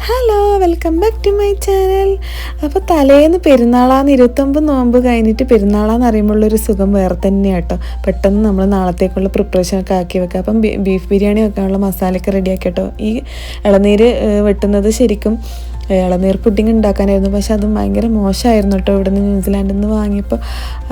Hello, welcome back to my channel. അപ്പോൾ തലേന്ന് പെരുന്നാളാന്ന് 29 നോമ്പ് കഴിഞ്ഞിട്ട് പെരുന്നാളാന്ന് അറിയുമ്പോഴുള്ളൊരു സുഖം വേറെ തന്നെയാണ് കേട്ടോ. പെട്ടെന്ന് നമ്മൾ നാളത്തേക്കുള്ള പ്രിപ്പറേഷനൊക്കെ ആക്കി വെക്കുക. അപ്പം ബീഫ് ബിരിയാണി വെക്കാനുള്ള മസാലയൊക്കെ റെഡിയാക്കി കേട്ടോ. ഈ ഇളനീര് വെട്ടുന്നത് ശരിക്കും ഇളനീർ പുഡിങ് ഉണ്ടാക്കാനായിരുന്നു, പക്ഷെ അത് ഭയങ്കര മോശമായിരുന്നു കേട്ടോ. ഇവിടെ നിന്ന് ന്യൂസിലാൻഡിൽ നിന്ന് വാങ്ങിയപ്പോൾ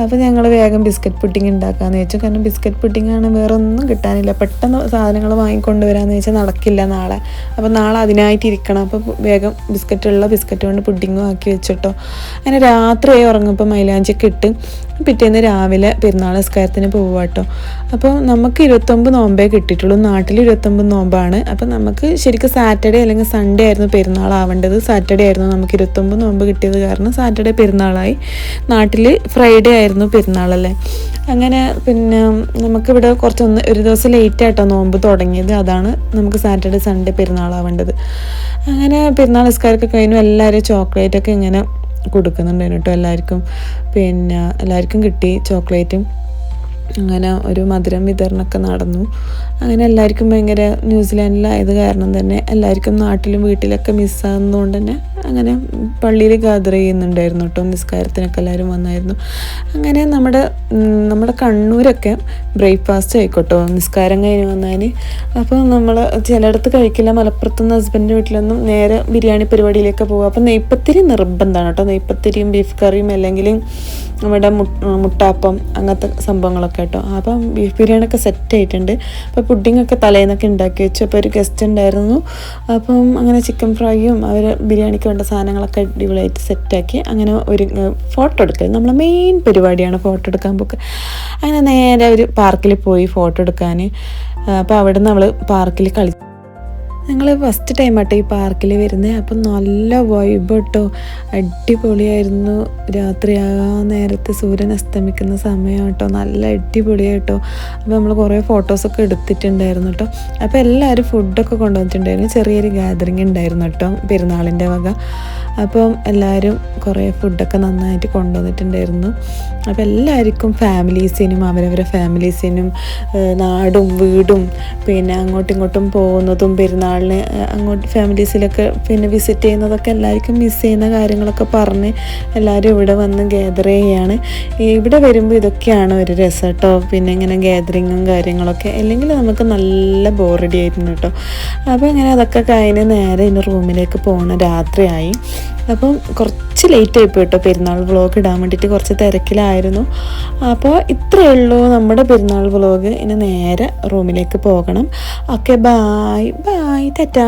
അപ്പോൾ ഞങ്ങൾ വേഗം ബിസ്ക്കറ്റ് പുഡിങ് ഉണ്ടാക്കാമെന്ന് വെച്ചു. കാരണം ബിസ്ക്കറ്റ് പുഡിങ്ങാണ്, വേറെ ഒന്നും കിട്ടാനില്ല. പെട്ടെന്ന് സാധനങ്ങൾ വാങ്ങിക്കൊണ്ടുവരാമെന്ന് വെച്ചാൽ നടക്കില്ല നാളെ. അപ്പോൾ നാളെ അതിനായിട്ട് ഇരിക്കണം. അപ്പോൾ വേഗം ബിസ്ക്കറ്റ് കൊണ്ട് പുഡിങ്ങും ആക്കി വെച്ചിട്ടോ. അങ്ങനെ രാത്രിയായി ഉറങ്ങുമ്പോൾ മൈലാഞ്ചിയൊക്കെ ഇട്ട് പിറ്റേന്ന് രാവിലെ പെരുന്നാൾ നിസ്കാരത്തിന് പോവുക കേട്ടോ. അപ്പോൾ നമുക്ക് 29 നോമ്പേ കിട്ടിയിട്ടുള്ളൂ. നാട്ടിൽ 29 നോമ്പാണ്. അപ്പോൾ നമുക്ക് ശരിക്കും സാറ്റർഡേ അല്ലെങ്കിൽ സൺഡേ ആയിരുന്നു പെരുന്നാൾ ആവേണ്ടത്. സാറ്റർഡേ ആയിരുന്നു നമുക്ക് 29 നോമ്പ് കിട്ടിയത്, കാരണം സാറ്റർഡേ പെരുന്നാളായി. നാട്ടിൽ ഫ്രൈഡേ ആയിരുന്നു പെരുന്നാളല്ലേ. അങ്ങനെ പിന്നെ നമുക്കിവിടെ ഒരു ദിവസം ലേറ്റ് ആയിട്ടോ നോമ്പ് തുടങ്ങിയത്. അതാണ് നമുക്ക് സാറ്റർഡേ സൺഡേ പെരുന്നാളാവേണ്ടത്. അങ്ങനെ പെരുന്നാൾ നിസ്കാരമൊക്കെ കഴിഞ്ഞു. എല്ലാവരും ചോക്ലേറ്റൊക്കെ ഇങ്ങനെ കൊടുക്കുന്നുണ്ടായിരുന്നു കേട്ടോ എല്ലാവർക്കും. പിന്നെ എല്ലാവർക്കും കിട്ടി ചോക്ലേറ്റും. അങ്ങനെ ഒരു മധുരം വിതരണമൊക്കെ നടന്നു. അങ്ങനെ എല്ലാവർക്കും ഭയങ്കര ന്യൂസിലാൻഡിലായത് കാരണം തന്നെ എല്ലാവർക്കും നാട്ടിലും വീട്ടിലൊക്കെ മിസ്സാകുന്നതുകൊണ്ട് തന്നെ അങ്ങനെ പള്ളിയിൽ ഗാദർ ചെയ്യുന്നുണ്ടായിരുന്നു കേട്ടോ. നിസ്കാരത്തിനൊക്കെ എല്ലാവരും വന്നായിരുന്നു. അങ്ങനെ നമ്മുടെ കണ്ണൂരൊക്കെ ബ്രേക്ക്ഫാസ്റ്റ് ആയിക്കോട്ടോ നിസ്കാരം കഴിഞ്ഞ് വന്നാൽ. അപ്പോൾ നമ്മൾ ചിലയിടത്ത് കഴിക്കില്ല. മലപ്പുറത്തുനിന്ന് ഹസ്ബൻഡിൻ്റെ വീട്ടിലൊന്നും നേരെ ബിരിയാണി പരിപാടിയിലേക്ക് പോകും. അപ്പോൾ നെയ്പ്പത്തിരി നിർബന്ധമാണ് കേട്ടോ. നെയ്പ്പത്തിരിയും ബീഫ് കറിയും അല്ലെങ്കിൽ നമ്മുടെ മുട്ടാപ്പം അങ്ങനത്തെ സംഭവങ്ങളൊക്കെ കേട്ടോ. അപ്പം ബീഫ് ബിരിയാണിയൊക്കെ സെറ്റ് ആയിട്ടുണ്ട്. അപ്പോൾ പുഡിങ്ങൊക്കെ തലേന്നൊക്കെ ഉണ്ടാക്കി വെച്ചു. അപ്പോൾ ഒരു ഗസ്റ്റ് ഉണ്ടായിരുന്നു. അപ്പം അങ്ങനെ ചിക്കൻ ഫ്രൈയും അവർ ബിരിയാണിക്ക് വേണ്ട സാധനങ്ങളൊക്കെ അടിപൊളിയായിട്ട് സെറ്റാക്കി അങ്ങനെ ഒരു ഫോട്ടോ എടുക്കൽ നമ്മളെ മെയിൻ പരിപാടിയാണ്, ഫോട്ടോ എടുക്കാൻ പോക്ക്. അങ്ങനെ നേരെ ഒരു പാർക്കിൽ പോയി ഫോട്ടോ എടുക്കാൻ. അപ്പോൾ അവിടെ നമ്മൾ പാർക്കിൽ ഞങ്ങൾ ഫസ്റ്റ് ടൈം ആട്ടോ ഈ പാർക്കിൽ വരുന്നത്. അപ്പം നല്ല വൈബ് കേട്ടോ, അടിപൊളിയായിരുന്നു. രാത്രി ആ നേരത്തെ സൂര്യൻ അസ്തമിക്കുന്ന സമയം കേട്ടോ, നല്ല അടിപൊളിയായിട്ടോ. അപ്പോൾ നമ്മൾ കുറേ ഫോട്ടോസൊക്കെ എടുത്തിട്ടുണ്ടായിരുന്നു കേട്ടോ. അപ്പോൾ എല്ലാവരും ഫുഡൊക്കെ കൊണ്ടുവന്നിട്ടുണ്ടായിരുന്നു. ചെറിയൊരു ഗാദറിങ് ഉണ്ടായിരുന്നു കേട്ടോ പെരുന്നാളിൻ്റെ വക. അപ്പം എല്ലാവരും കുറേ ഫുഡൊക്കെ നന്നായിട്ട് കൊണ്ടുവന്നിട്ടുണ്ടായിരുന്നു. അപ്പോൾ എല്ലാവർക്കും ഫാമിലീസിനും അവരവരെ ഫാമിലീസിനും നാടും വീടും പിന്നെ അങ്ങോട്ടും ഇങ്ങോട്ടും പോകുന്നതും പെരുന്നാളിന് അങ്ങോട്ട് ഫാമിലീസിലൊക്കെ പിന്നെ വിസിറ്റ് ചെയ്യുന്നതൊക്കെ എല്ലാവർക്കും മിസ് ചെയ്യുന്ന കാര്യങ്ങളൊക്കെ പറഞ്ഞ് എല്ലാവരും ഇവിടെ വന്ന് ഗ്യാദർ ചെയ്യുകയാണ്. ഇവിടെ വരുമ്പോൾ ഇതൊക്കെയാണ് ഒരു രസം കേട്ടോ. പിന്നെ ഇങ്ങനെ ഗ്യാദറിങ്ങും കാര്യങ്ങളൊക്കെ, അല്ലെങ്കിൽ നമുക്ക് നല്ല ബോറടി ആയിരുന്നു കേട്ടോ. അപ്പോൾ ഇങ്ങനെ അതൊക്കെ കഴിഞ്ഞ് നേരെ ഇനി റൂമിലേക്ക് പോകണം. രാത്രിയായി. അപ്പം കുറച്ച് ലേറ്റ് ആയിപ്പോയി കേട്ടോ പെരുന്നാൾ വ്ളോഗ് ഇടാൻ വേണ്ടിയിട്ട്, കുറച്ച് തിരക്കിലായിരുന്നു. അപ്പോൾ ഇത്രയേ ഉള്ളൂ നമ്മുടെ പെരുന്നാൾ വ്ളോഗ്. ഇനി നേരെ റൂമിലേക്ക് പോകണം. Okay, bye Tata.